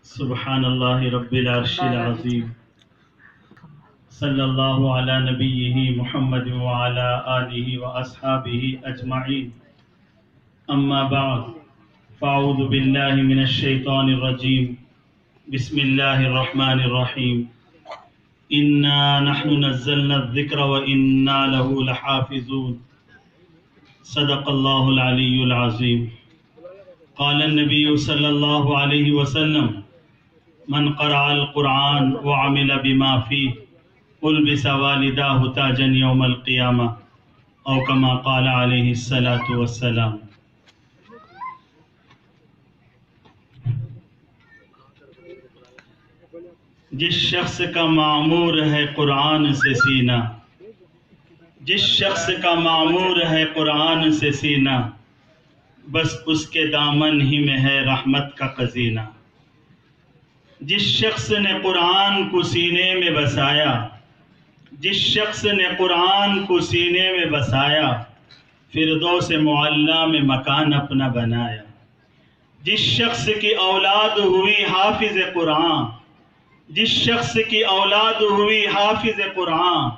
سبحان اللہ رب العرش العظیم صلی اللہ علی نبیہ محمد وعلی آلہ واصحابہ اجمعین اما بعد فاعوذ باللہ من الشیطان الرجیم بسم اللہ الرحمن الرحیم انا نحن نزلنا الذکر وانا له لحافظون صدق اللہ العلی العظیم قال النبی صلی اللہ علیہ وسلم من قرأ القرآن وعمل بما فيه ألبس والداه تاجا يوم القيامة أو كما قال عليه الصلاة والسلام۔ جس شخص کا معمور ہے قرآن سے سینہ، جس شخص کا معمور ہے قرآن سے سینہ، بس اس کے دامن ہی میں ہے رحمت کا خزینہ۔ جس شخص نے قرآن کو سینے میں بسایا، جس شخص نے قرآن کو سینے میں بسایا، فردوس معلیٰ میں مکان اپنا بنایا۔ جس شخص کی اولاد ہوئی حافظ قرآن، جس شخص کی اولاد ہوئی حافظ قرآن،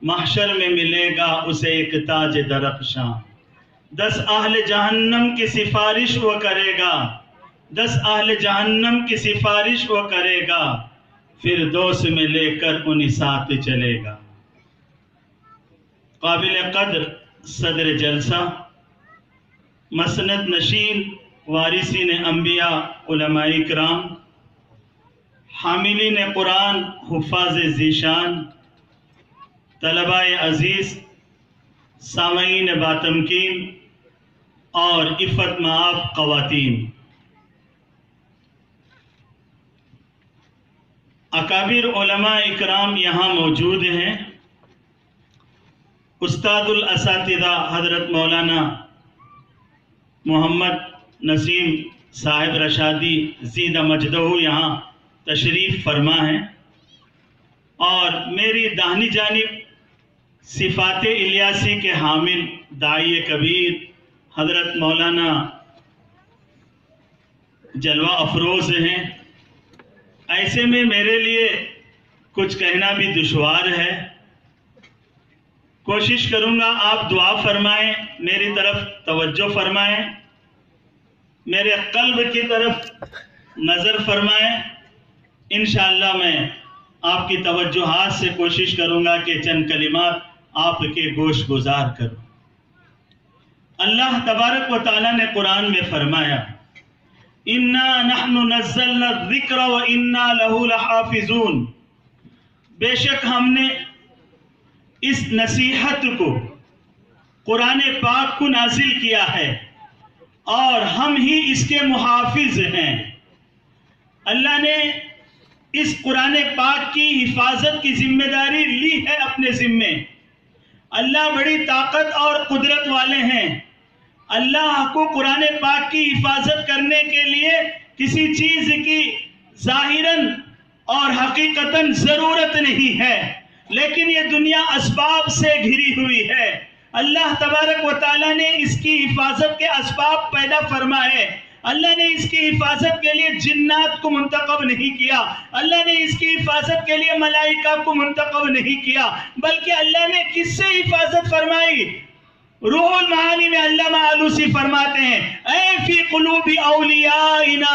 محشر میں ملے گا اسے ایک تاج درخشاں۔ 10 اہل جہنم کی سفارش وہ کرے گا، 10 اہل جہنم کی سفارش وہ کرے گا، فردوس میں لے کر انہیں ساتھ چلے گا۔ قابل قدر صدر جلسہ، مسند نشین، وارثین انبیاء، علماء کرام، حاملین قرآن، حفاظ ذیشان، طلباء عزیز، سامعین باتمکین اور عفت مآب خواتین، اکابر علماء اکرام یہاں موجود ہیں۔ استاد الاساتذہ حضرت مولانا محمد نسیم صاحب رشادی زیدہ مجدہ یہاں تشریف فرما ہیں، اور میری داہنی جانب صفات الیاسی کے حامل داعی کبیر حضرت مولانا جلوہ افروز ہیں۔ ایسے میں میرے لیے کچھ کہنا بھی دشوار ہے، کوشش کروں گا آپ دعا فرمائیں، میری طرف توجہ فرمائیں، میرے قلب کی طرف نظر فرمائیں۔ انشاءاللہ میں آپ کی توجہات سے کوشش کروں گا کہ چند کلمات آپ کے گوش گزار کروں۔ اللہ تبارک و تعالیٰ نے قرآن میں فرمایا، اِنَّا نَحْنُ نَزَّلْنَا الذِّكْرَ وَإِنَّا لَهُ لَحَافِظُونَ، بے شک ہم نے اس نصیحت کو، قرآن پاک کو نازل کیا ہے اور ہم ہی اس کے محافظ ہیں۔ اللہ نے اس قرآن پاک کی حفاظت کی ذمہ داری لی ہے اپنے ذمے۔ اللہ بڑی طاقت اور قدرت والے ہیں۔ اللہ کو قرآن پاک کی حفاظت کرنے کے لیے کسی چیز کی ظاہراً اور حقیقتاً ضرورت نہیں ہے، لیکن یہ دنیا اسباب سے گھری ہوئی ہے۔ اللہ تبارک و تعالیٰ نے اس کی حفاظت کے اسباب پیدا فرمائے۔ اللہ نے اس کی حفاظت کے لیے جنات کو منتخب نہیں کیا، اللہ نے اس کی حفاظت کے لیے ملائکہ کو منتخب نہیں کیا، بلکہ اللہ نے کس سے حفاظت فرمائی؟ روح المعانی میں علامہ آلوسی فرماتے ہیں، اے فی قلوب اولیائنا،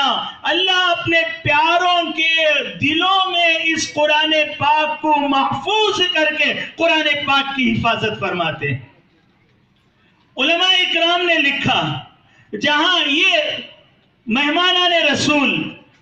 اللہ اپنے پیاروں کے دلوں میں اس قرآن پاک کو محفوظ کر کے قرآن پاک کی حفاظت فرماتے ہیں۔ علماء اکرام نے لکھا، جہاں یہ مہمانان رسول،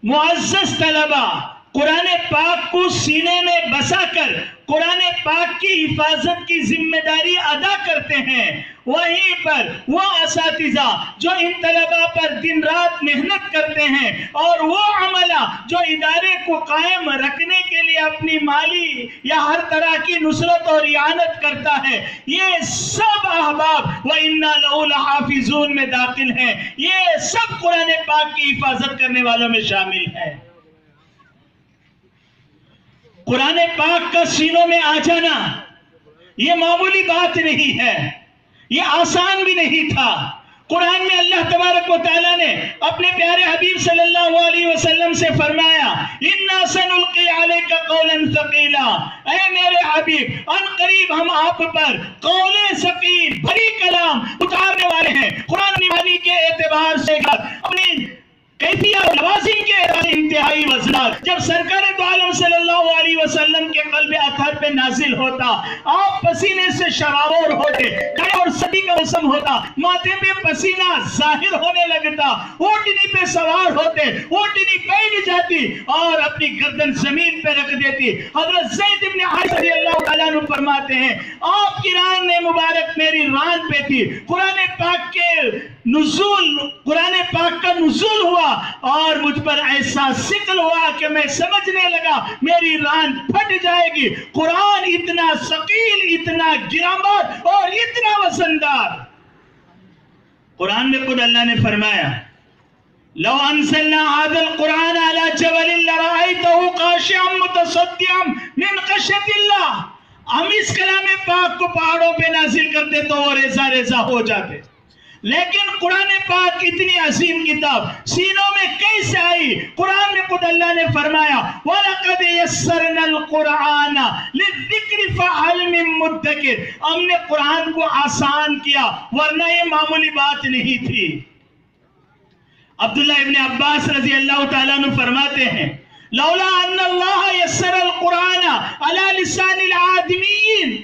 معزز طلبہ قرآن پاک کو سینے میں بسا کر قرآن پاک کی حفاظت کی ذمہ داری ادا کرتے ہیں، وہیں پر وہ اساتذہ جو ان طلبہ پر دن رات محنت کرتے ہیں، اور وہ عملہ جو ادارے کو قائم رکھنے کے لیے اپنی مالی یا ہر طرح کی نصرت اور اعانت کرتا ہے، یہ سب احباب وَإِنَّا لَهُ لَحَافِظُونَ میں داخل ہیں۔ یہ سب قرآن پاک کی حفاظت کرنے والوں میں شامل ہے۔ قرآن پاک کا سینوں میں آ جانا یہ معمولی بات نہیں ہے، یہ آسان بھی نہیں تھا۔ قرآن میں اللہ تبارک و تعالیٰ نے اپنے پیارے حبیب صلی اللہ علیہ سے فرمایا اِنَّا سَنُلْقِي عَلَيْكَ قَوْلًا ثَقِيلًا، اے میرے حبیب ان قریب ہم آپ پر قول ثقیل بھری کلام اتارنے والے ہیں۔ قرآن نبانی کے اعتبار سے اپنی کیفیت اور لوازم کے انتہائی وزنات جب سرکار دو عالم صلی اللہ علیہ وسلم کے قلب اطہر پہ نازل ہوتا، آپ پسینے سے شرابور ہوتے، گرمی اور سردی کا موسم ہوتا، ماتھے پہ پسینہ ظاہر ہونے لگتا، اونٹنی پہ سوار ہوتے، اونٹنی بیٹھ جاتی اور اپنی گردن زمین پہ رکھ دیتی۔ حضرت زید بن حارثہ رضی اللہ تعالیٰ عنہ فرماتے ہیں آپ کی ران مبارک میری ران پہ تھی، قرآن پاک کا نزول ہوا اور مجھ پر ایسا ثقل ہوا کہ میں سمجھنے لگا میری ران پھٹ جائے گی۔ قرآن اتنا ثقیل، اتنا گرامر اور اتنا وزندار۔ قرآن میں خود اللہ نے فرمایا لو انزلنا هذا القرآن على جبل لرأيته خاشعا متصدعا من خشية الله، ہم اس کلام پاک کو پہاڑوں پہ نازل کرتے تو وہ ریزہ ریزہ ہو جاتے، لیکن قرآن پاک اتنی عظیم کتاب سینوں میں کیسے آئی؟ قرآن میں خود اللہ نے فرمایا وَلَقَدْ يَسَّرْنَا الْقُرْآنَ لِلذِّكْرِ فَهَلْ مِن مُدَّكِرٍ، ہم نے قرآن کو آسان کیا ورنہ یہ معمولی بات نہیں تھی۔ عبداللہ ابن عباس رضی اللہ تعالیٰ عنہ فرماتے ہیں لولا ان اللہ یسر القرآن علی لسان العادمین،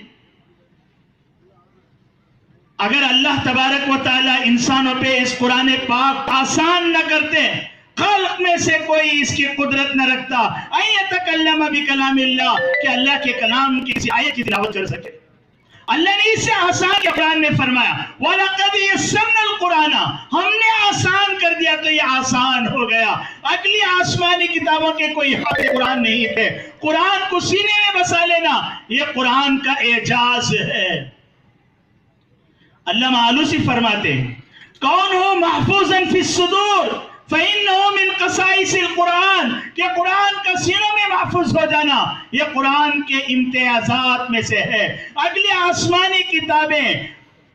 اگر اللہ تبارک و تعالیٰ انسانوں پہ اس قرآن پاک آسان نہ کرتے، خلق میں سے کوئی اس کی قدرت نہ رکھتا ان یتکلم بکلام اللہ کہ اللہ کے کلام کی کسی آیت کی تلاوت کر سکے، اللہ نے اسے آسان کیا۔ قرآن میں فرمایا وَلَقَدْ يَسَّرْنَا الْقُرْآنَ، ہم نے آسان کر دیا تو یہ آسان ہو گیا۔ اگلی آسمانی کتابوں کے کوئی حافظ قرآن نہیں تھے، قرآن کو سینے میں بسا لینا یہ قرآن کا اعجاز ہے۔ علامہ آلوسی فرماتے ہیں کون ہو محفوظاً فی الصدور فَإِنَّهُ مِن قَصَائِصِ الْقُرْآنِ، کہ قرآن کا سینوں میں محفوظ ہو جانا یہ قرآن کے امتیازات میں سے ہے۔ اگلی آسمانی کتابیں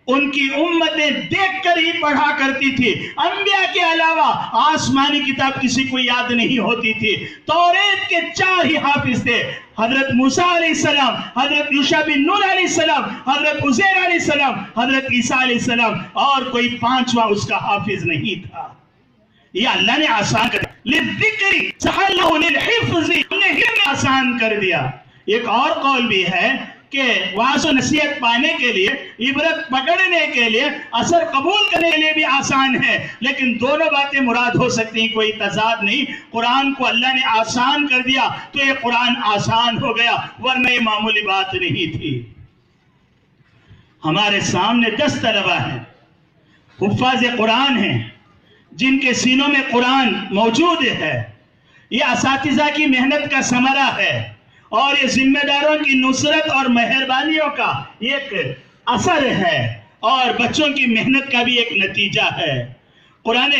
ان کی امتیں دیکھ کر ہی پڑھا کرتی تھی، انبیاء کے علاوہ آسمانی کتاب کسی کو یاد نہیں ہوتی تھی۔ توریت کے 4 ہی حافظ تھے، حضرت موسیٰ علیہ السلام، حضرت یوشع بن نون علیہ السلام، حضرت عزیر علیہ السلام، حضرت عیسیٰ علیہ السلام، اور کوئی 5واں اس کا حافظ نہیں تھا۔ یہ اللہ نے آسان کر دیا، لِلذِّكْرِ سَحَلَّهُ لِلْحِفْظِ، ہم نے حفظ آسان کر دیا۔ ایک اور قول بھی ہے کہ وعظ و نصیحت پانے کے لیے، عبرت پکڑنے کے لیے، اثر قبول کرنے کے لیے بھی آسان ہے، لیکن دونوں باتیں مراد ہو سکتی ہیں، کوئی تضاد نہیں۔ قرآن کو اللہ نے آسان کر دیا تو یہ قرآن آسان ہو گیا ورنہ یہ معمولی بات نہیں تھی۔ ہمارے سامنے 10 طلبہ ہیں، حفاظ قرآن ہیں، جن کے سینوں میں قرآن موجود ہے۔ یہ اساتذہ کی محنت کا ثمرہ ہے اور یہ ذمہ داروں کی نصرت اور مہربانیوں کا ایک اثر ہے اور بچوں کی محنت کا بھی ایک نتیجہ ہے۔ قرآن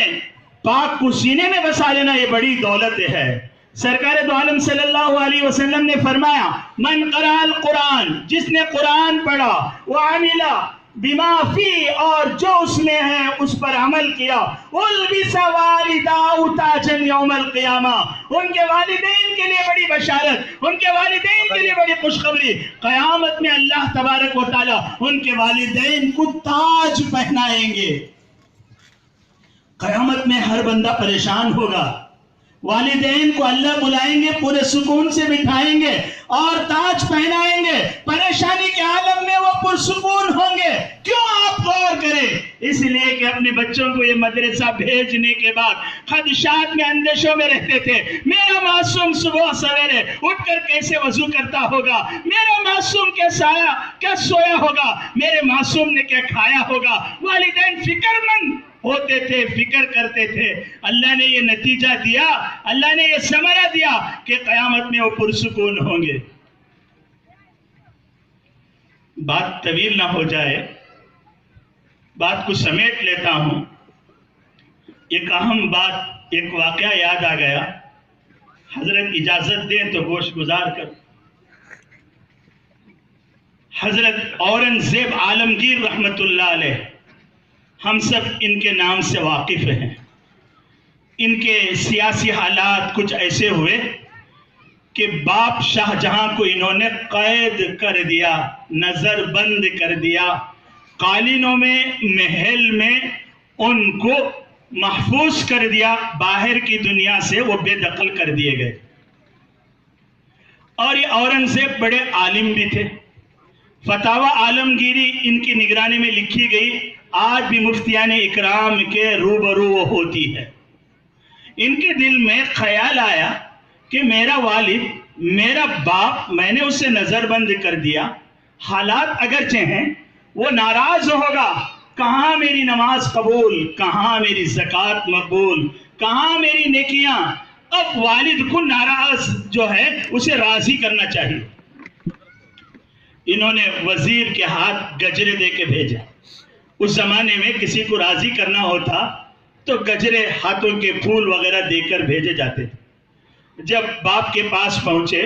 پاک کو سینے میں بسا لینا یہ بڑی دولت ہے۔ سرکار دو عالم صلی اللہ علیہ وسلم نے فرمایا من قرأ القرآن، جس نے قرآن پڑھا، وعمل بما فی، اور جو اس میں ہے اس پر عمل کیا، البس والداہ تاجا یوم القیامہ، ان کے والدین کے لیے بڑی بشارت، ان کے والدین کے لیے بڑی خوشخبری، قیامت میں اللہ تبارک و تعالی ان کے والدین کو تاج پہنائیں گے۔ قیامت میں ہر بندہ پریشان ہوگا، والدین کو اللہ بلائیں گے، پورے سکون سے بٹھائیں گے اور تاج پہنائیں گے، پریشانی کے عالم میں وہ پرسکون ہوں گے۔ کیوں؟ آپ غور کریں، اس لیے کہ اپنے بچوں کو یہ مدرسہ بھیجنے کے بعد خدشات میں، اندیشوں میں رہتے تھے، میرا معصوم صبح سویرے اٹھ کر کیسے وضو کرتا ہوگا، میرا معصوم کیا سویا ہوگا، میرے معصوم نے کیا کھایا ہوگا۔ والدین فکر مند ہوتے تھے، فکر کرتے تھے۔ اللہ نے یہ نتیجہ دیا، اللہ نے یہ ثمرہ دیا کہ قیامت میں وہ پرسکون ہوں گے۔ بات طویل نہ ہو جائے، بات کو سمیٹ لیتا ہوں۔ ایک اہم بات، ایک واقعہ یاد آ گیا، حضرت اجازت دیں تو گوش گزار کر۔ حضرت اورنگزیب عالمگیر رحمت اللہ علیہ، ہم سب ان کے نام سے واقف ہیں۔ ان کے سیاسی حالات کچھ ایسے ہوئے کہ باپ شاہ جہاں کو انہوں نے قید کر دیا، نظر بند کر دیا، قالینوں میں، محل میں ان کو محفوظ کر دیا، باہر کی دنیا سے وہ بے دخل کر دیے گئے۔ اور یہ اورنگزیب بڑے عالم بھی تھے، فتاوی عالمگیری ان کی نگرانی میں لکھی گئی، آج بھی مفتیان اکرام کے روبرو وہ ہوتی ہے۔ ان کے دل میں خیال آیا کہ میرا والد، میرا باپ، میں نے اسے نظر بند کر دیا، حالات اگرچہ ہیں، وہ ناراض ہوگا، کہاں میری نماز قبول، کہاں میری زکوٰۃ مقبول، کہاں میری نیکیاں۔ اب والد کو ناراض جو ہے اسے راضی کرنا چاہیے۔ انہوں نے وزیر کے ہاتھ گجرے دے کے بھیجا۔ اس زمانے میں کسی کو راضی کرنا ہوتا تو گجرے، ہاتھوں کے پھول وغیرہ دے کر بھیجے جاتے تھے۔ جب باپ کے پاس پہنچے،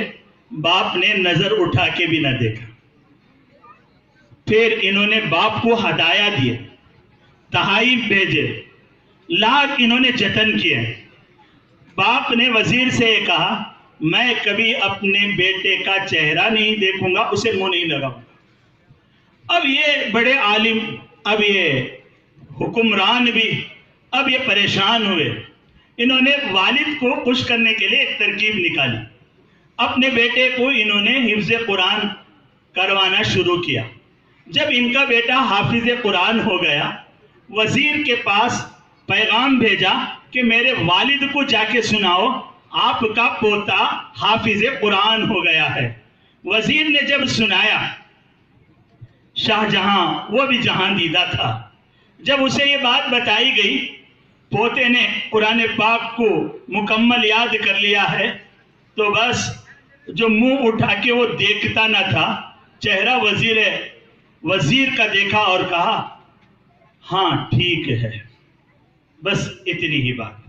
باپ نے نظر اٹھا کے بھی نہ دیکھا۔ پھر انہوں نے باپ کو ہدایہ دیے، تحائف بھیجے، لاکھ انہوں نے جتن کیے۔ باپ نے وزیر سے یہ کہا، میں کبھی اپنے بیٹے کا چہرہ نہیں دیکھوں گا، اسے منہ نہیں لگاؤں گا۔ اب یہ بڑے عالم، اب یہ حکمران بھی، اب یہ پریشان ہوئے۔ انہوں نے والد کو خوش کرنے کے لیے ایک ترکیب نکالی، اپنے بیٹے کو انہوں نے حفظ قرآن کروانا شروع کیا۔ جب ان کا بیٹا حافظ قرآن ہو گیا، وزیر کے پاس پیغام بھیجا کہ میرے والد کو جا کے سناؤ آپ کا پوتا حافظ قرآن ہو گیا ہے۔ وزیر نے جب سنایا، شاہ جہاں، وہ بھی جہاں دیدہ تھا، جب اسے یہ بات بتائی گئی، پوتے نے قرآن پاک کو مکمل یاد کر لیا ہے، تو بس جو منہ اٹھا کے وہ دیکھتا نہ تھا، چہرہ وزیر کا دیکھا اور کہا، ہاں ٹھیک ہے، بس اتنی ہی بات۔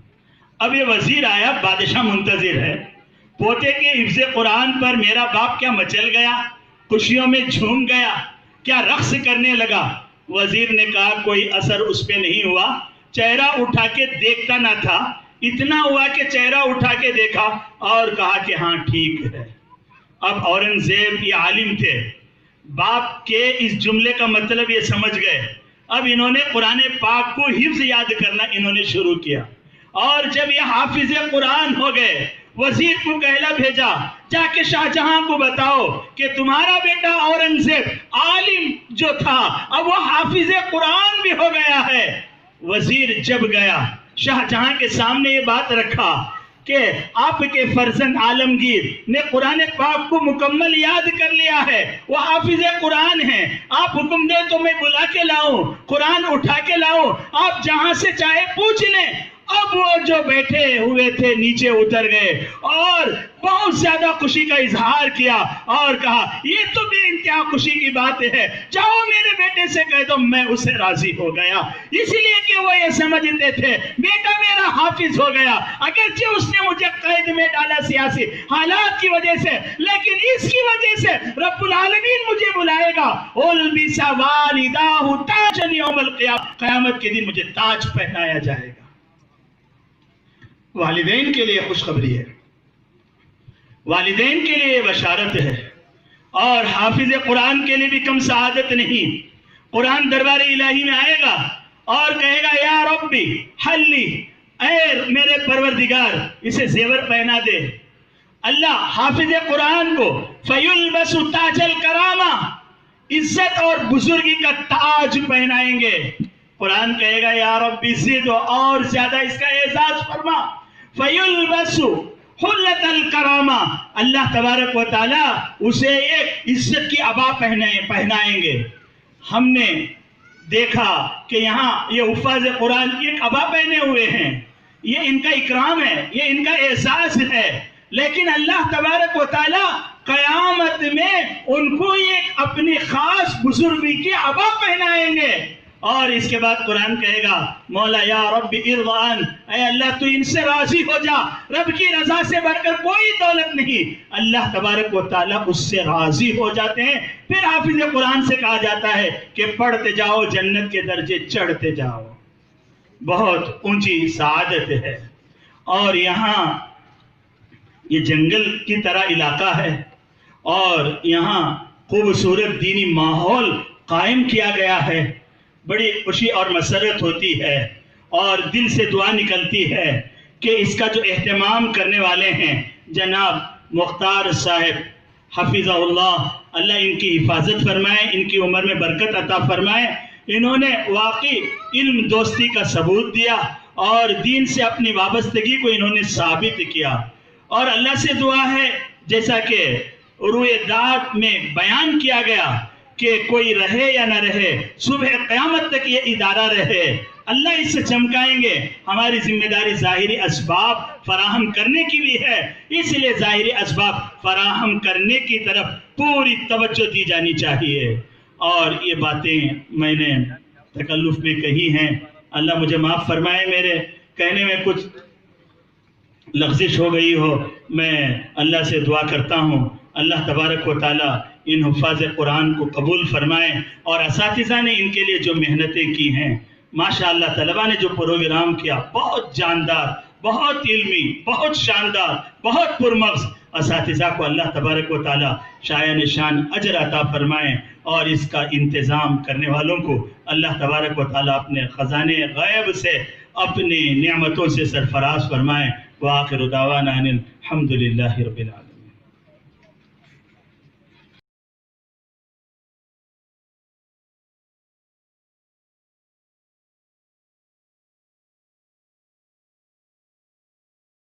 اب یہ وزیر آیا، بادشاہ منتظر ہے، پوتے کے حفظ قرآن پر میرا باپ کیا مچل گیا، خوشیوں میں جھوم گیا، کیا رقص کرنے لگا۔ وزیر نے کہا کوئی اثر اس پہ نہیں ہوا، چہرہ اٹھا کے دیکھتا نہ تھا، اتنا ہوا کہ چہرہ اٹھا کے دیکھا اور کہا کہ ہاں ٹھیک ہے۔ اب اورنگزیب یہ عالم تھے، باپ کے اس جملے کا مطلب یہ سمجھ گئے۔ اب انہوں نے قرآن پاک کو حفظ یاد کرنا انہوں نے شروع کیا، اور جب یہ حافظ قرآن ہو گئے، وزیر کو کہلا بھیجا، جا کے شاہ جہاں کو بتاؤ کہ تمہارا بیٹا اورنگزیب عالم جو تھا اب وہ حافظ قرآن بھی ہو گیا ہے۔ وزیر جب گیا، شاہ جہاں کے سامنے یہ بات رکھا کہ آپ کے فرزند عالمگیر نے قرآن پاک کو مکمل یاد کر لیا ہے، وہ حافظ قرآن ہیں، آپ حکم دیں تو میں بلا کے لاؤں، قرآن اٹھا کے لاؤں، آپ جہاں سے چاہے پوچھ لیں۔ اب وہ جو بیٹھے ہوئے تھے نیچے اتر گئے اور بہت زیادہ خوشی کا اظہار کیا اور کہا یہ تو بے انتہا خوشی کی بات ہے، جاؤ میرے بیٹے سے کہہ دو میں اسے راضی ہو گیا۔ اس لیے کہ وہ یہ سمجھتے تھے بیٹا میرا حافظ ہو گیا، اگرچہ اس نے مجھے قید میں ڈالا سیاسی حالات کی وجہ سے، لیکن اس کی وجہ سے رب العالمین مجھے بلائے گا، البس والداہ تاجا یوم القیامہ، قیامت کے دن مجھے تاج پہنایا جائے گا۔ والدین کے لیے خوشخبری ہے، والدین کے لیے بشارت ہے، اور حافظ قرآن کے لیے بھی کم سعادت نہیں۔ قرآن دربار الہی میں آئے گا اور کہے گا یا ربی حلی، اے میرے پروردگار اسے زیور پہنا دے۔ اللہ حافظ قرآن کو فیلبس تاج الکرامہ، عزت اور بزرگی کا تاج پہنائیں گے۔ قرآن کہے گا یا ربی زد، اور زیادہ اس کا اعزاز فرما۔ فیلبس حلت الکرامہ، اللہ تبارک و تعالیٰ اسے ایک عزت کی عبا پہنائیں گے۔ ہم نے دیکھا کہ یہاں یہ حفاظ قرآن ایک عبا پہنے ہوئے ہیں، یہ ان کا اکرام ہے، یہ ان کا اعزاز ہے، لیکن اللہ تبارک و تعالیٰ قیامت میں ان کو ایک اپنی خاص بزرگی کی عبا پہنائیں گے۔ اور اس کے بعد قرآن کہے گا مولا یا رب ارضان، اے اللہ تو ان سے راضی ہو جا، رب کی رضا سے بڑھ کر کوئی دولت نہیں۔ اللہ تبارک و تعالیٰ اس سے راضی ہو جاتے ہیں۔ پھر حافظ قرآن سے کہا جاتا ہے کہ پڑھتے جاؤ، جنت کے درجے چڑھتے جاؤ، بہت اونچی سعادت ہے۔ اور یہاں یہ جنگل کی طرح علاقہ ہے اور یہاں خوبصورت دینی ماحول قائم کیا گیا ہے. بڑی خوشی اور مسرت ہوتی ہے اور دل سے دعا نکلتی ہے کہ اس کا جو اہتمام کرنے والے ہیں جناب مختار صاحب حفظہ اللہ، اللہ ان کی حفاظت فرمائے، ان کی عمر میں برکت عطا فرمائے. انہوں نے واقعی علم دوستی کا ثبوت دیا اور دین سے اپنی وابستگی کو انہوں نے ثابت کیا. اور اللہ سے دعا ہے جیسا کہ روئے داد میں بیان کیا گیا کہ کوئی رہے یا نہ رہے، صبح قیامت تک یہ ادارہ رہے، اللہ اس سے چمکائیں گے. ہماری ذمہ داری ظاہری اسباب فراہم کرنے کی بھی ہے، اس لیے ظاہری اسباب فراہم کرنے کی طرف پوری توجہ دی جانی چاہیے. اور یہ باتیں میں نے تکلف میں کہی ہیں، اللہ مجھے معاف فرمائے، میرے کہنے میں کچھ لغزش ہو گئی ہو. میں اللہ سے دعا کرتا ہوں اللہ تبارک و تعالی ان حفاظ قرآن کو قبول فرمائے، اور اساتذہ نے ان کے لیے جو محنتیں کی ہیں، ماشاءاللہ طلبہ نے جو پروگرام کیا، بہت جاندار، بہت علمی، بہت شاندار، بہت پرمغز. اساتذہ کو اللہ تبارک و تعالی شایان نشان اجر عطا فرمائے، اور اس کا انتظام کرنے والوں کو اللہ تبارک و تعالی اپنے خزانے غیب سے اپنی نعمتوں سے سرفراز فرمائے. وآخر دعوانا ان الحمد للہ رب العالمین.